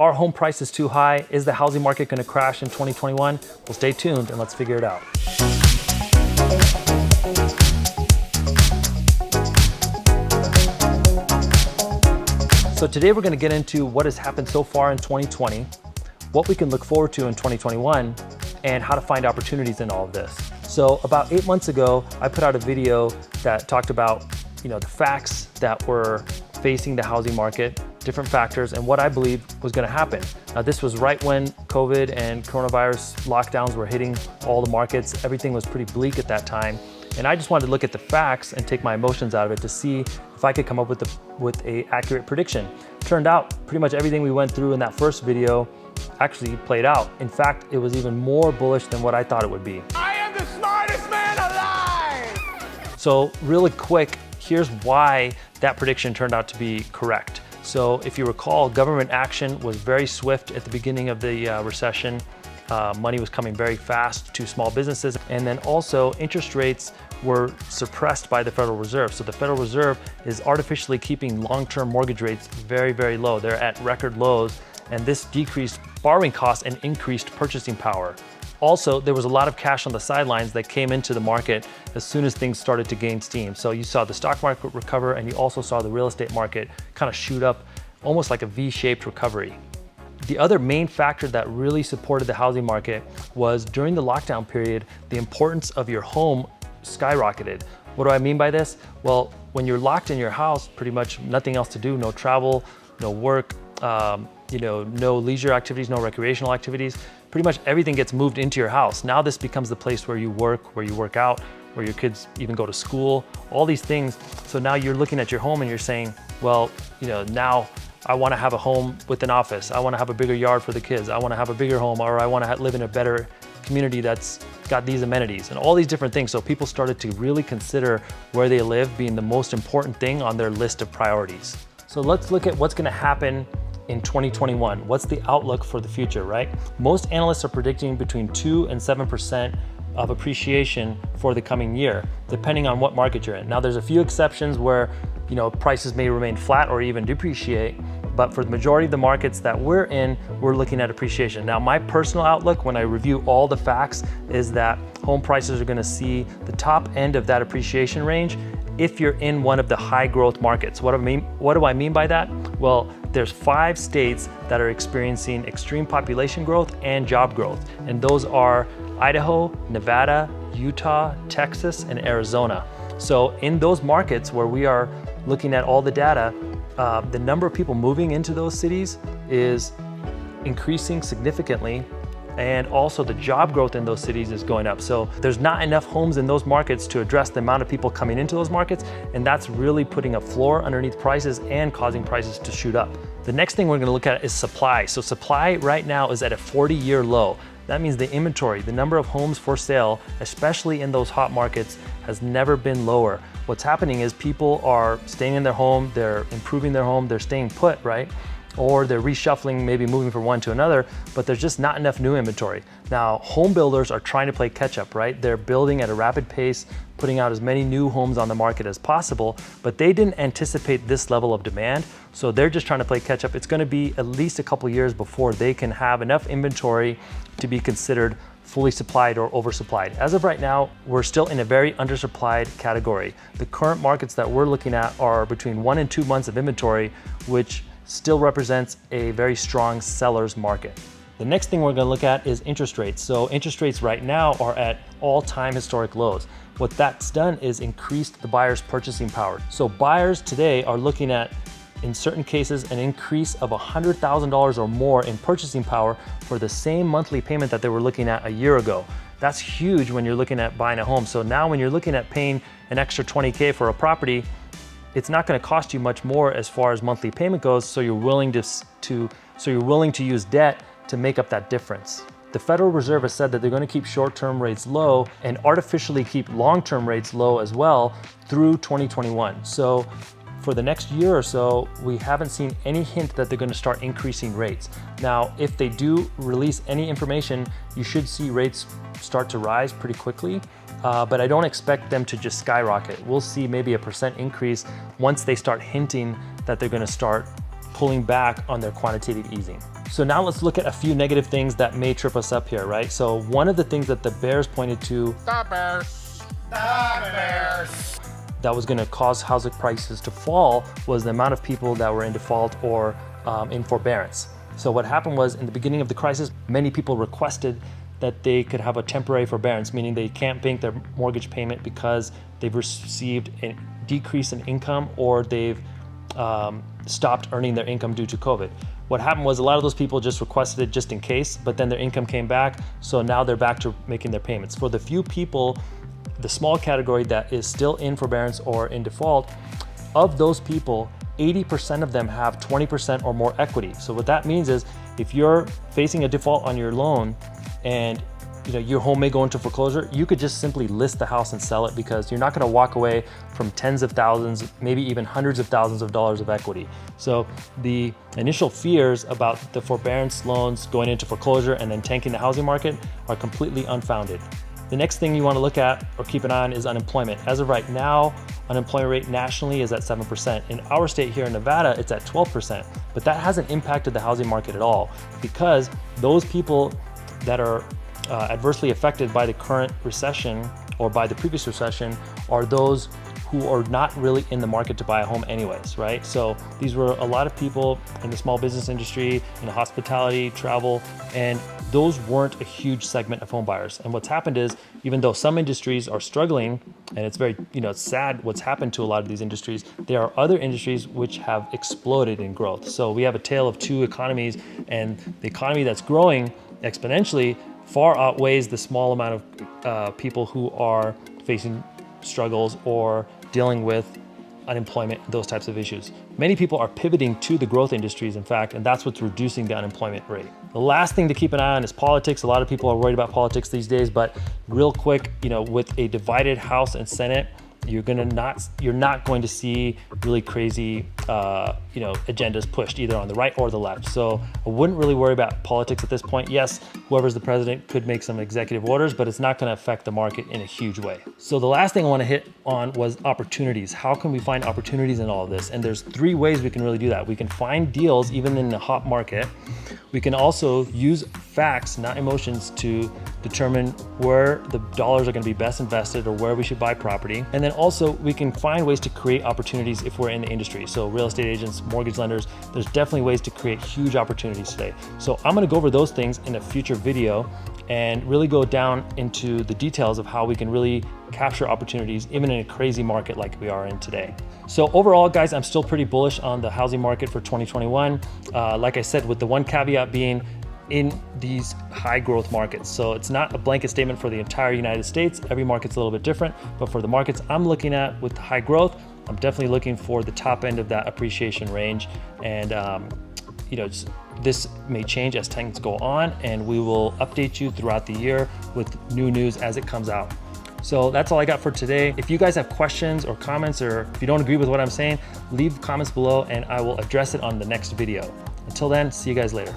Are home prices too high? Is the housing market going to crash in 2021? Well, stay tuned and let's figure it out. So today we're going to get into what has happened so far in 2020, what we can look forward to in 2021, and how to find opportunities in all of this. So about 8 months ago, I put out a video that talked about, the facts that were facing the housing market, different factors, and what I believed was going to happen. Now, this was right when COVID and coronavirus lockdowns were hitting all the markets. Everything was pretty bleak at that time. And I just wanted to look at the facts and take my emotions out of it to see if I could come up with a accurate prediction. Turned out pretty much everything we went through in that first video actually played out. In fact, it was even more bullish than what I thought it would be. I am the smartest man alive! So really quick, here's why that prediction turned out to be correct. So if you recall, government action was very swift at the beginning of the recession. Money was coming very fast to small businesses. And then also interest rates were suppressed by the Federal Reserve. So the Federal Reserve is artificially keeping long-term mortgage rates very, very low. They're at record lows, and this decreased borrowing costs and increased purchasing power. Also, there was a lot of cash on the sidelines that came into the market as soon as things started to gain steam. So you saw the stock market recover, and you also saw the real estate market kind of shoot up, almost like a V-shaped recovery. The other main factor that really supported the housing market was during the lockdown period, the importance of your home skyrocketed. What do I mean by this? Well, when you're locked in your house, pretty much nothing else to do, no travel, no work, no leisure activities, no recreational activities. Pretty much everything gets moved into your house. Now this becomes the place where you work out, where your kids even go to school, all these things. So now you're looking at your home and you're saying, well, now I want to have a home with an office. I want to have a bigger yard for the kids. I want to have a bigger home, or I want to live in a better community that's got these amenities and all these different things. So people started to really consider where they live being the most important thing on their list of priorities. So let's look at what's going to happen in 2021. What's the outlook for the future, right? Most analysts are predicting between 2 and 7% of appreciation for the coming year, depending on what market you're in. Now, there's a few exceptions where prices may remain flat or even depreciate, but for the majority of the markets that we're in, we're looking at appreciation. Now, my personal outlook when I review all the facts is that home prices are gonna see the top end of that appreciation range if you're in one of the high growth markets. What do I mean by that? Well, there's 5 states that are experiencing extreme population growth and job growth, and those are Idaho, Nevada, Utah, Texas, and Arizona. So in those markets where we are looking at all the data, the number of people moving into those cities is increasing significantly, and also the job growth in those cities is going up. So there's not enough homes in those markets to address the amount of people coming into those markets, and that's really putting a floor underneath prices and causing prices to shoot up. The next thing we're going to look at is supply. So supply right now is at a 40-year low. That means the inventory, the number of homes for sale, especially in those hot markets, has never been lower. What's happening is people are staying in their home, they're improving their home, they're staying put, right? Or they're reshuffling, maybe moving from one to another, but there's just not enough new inventory. Now, home builders are trying to play catch up, right? They're building at a rapid pace, putting out as many new homes on the market as possible, but they didn't anticipate this level of demand, so they're just trying to play catch up. It's gonna be at least a couple years before they can have enough inventory to be considered fully supplied or oversupplied. As of right now, we're still in a very undersupplied category. The current markets that we're looking at are between 1 and 2 months of inventory, which still represents a very strong seller's market. The next thing we're going to look at is interest rates. So interest rates right now are at all-time historic lows. What that's done is increased the buyer's purchasing power. So buyers today are looking at, in certain cases, an increase of $100,000 or more in purchasing power for the same monthly payment that they were looking at a year ago. That's huge when you're looking at buying a home. So now when you're looking at paying an extra $20K for a property, it's not going to cost you much more as far as monthly payment goes, so you're willing to use debt to make up that difference. The Federal Reserve has said that they're going to keep short-term rates low and artificially keep long-term rates low as well through 2021. So for the next year or so, we haven't seen any hint that they're going to start increasing rates. Now, if they do release any information, you should see rates start to rise pretty quickly. But I don't expect them to just skyrocket. We'll see maybe a % increase once they start hinting that they're going to start pulling back on their quantitative easing. So now let's look at a few negative things that may trip us up here, right? So one of the things that the bears pointed to The bears. The bears. that was going to cause housing prices to fall was the amount of people that were in default or in forbearance. So what happened was, in the beginning of the crisis, many people requested that they could have a temporary forbearance, meaning they can't bank their mortgage payment because they've received a decrease in income or they've stopped earning their income due to COVID. What happened was a lot of those people just requested it just in case, but then their income came back, so now they're back to making their payments. For the few people, the small category that is still in forbearance or in default, of those people, 80% of them have 20% or more equity. So what that means is if you're facing a default on your loan and your home may go into foreclosure, you could just simply list the house and sell it because you're not going to walk away from tens of thousands, maybe even hundreds of thousands of dollars of equity. So the initial fears about the forbearance loans going into foreclosure and then tanking the housing market are completely unfounded. The next thing you want to look at or keep an eye on is unemployment. As of right now, unemployment rate nationally is at 7%. In our state here in Nevada, it's at 12%, but that hasn't impacted the housing market at all because those people that are adversely affected by the current recession or by the previous recession are those who are not really in the market to buy a home anyways, right? So these were a lot of people in the small business industry, in the hospitality, travel, and those weren't a huge segment of home buyers. And what's happened is, even though some industries are struggling, and it's very, it's sad what's happened to a lot of these industries, there are other industries which have exploded in growth. So we have a tale of two economies, and the economy that's growing exponentially far outweighs the small amount of people who are facing struggles or dealing with unemployment, those types of issues. Many people are pivoting to the growth industries, in fact, and that's what's reducing the unemployment rate. The last thing to keep an eye on is politics. A lot of people are worried about politics these days, but real quick, with a divided House and Senate, you're not going to see really crazy agendas pushed either on the right or the left. So I wouldn't really worry about politics at this point. Yes, whoever's the president could make some executive orders, but it's not going to affect the market in a huge way. So the last thing I want to hit on was opportunities. How can we find opportunities in all of this? And there's three ways we can really do that. We can find deals even in the hot market. We can also use facts, not emotions, to determine where the dollars are going to be best invested or where we should buy property. And then also we can find ways to create opportunities if we're in the industry. So real estate agents, mortgage lenders, there's definitely ways to create huge opportunities today. So I'm going to go over those things in a future video and really go down into the details of how we can really capture opportunities even in a crazy market like we are in today. So overall, guys, I'm still pretty bullish on the housing market for 2021. Like I said, with the one caveat being in these high growth markets. So it's not a blanket statement for the entire United States. Every market's a little bit different, but for the markets I'm looking at with high growth, I'm definitely looking for the top end of that appreciation range. And this may change as things go on, and we will update you throughout the year with new news as it comes out. So that's all I got for today. If you guys have questions or comments, or if you don't agree with what I'm saying, leave comments below and I will address it on the next video. Until then, see you guys later.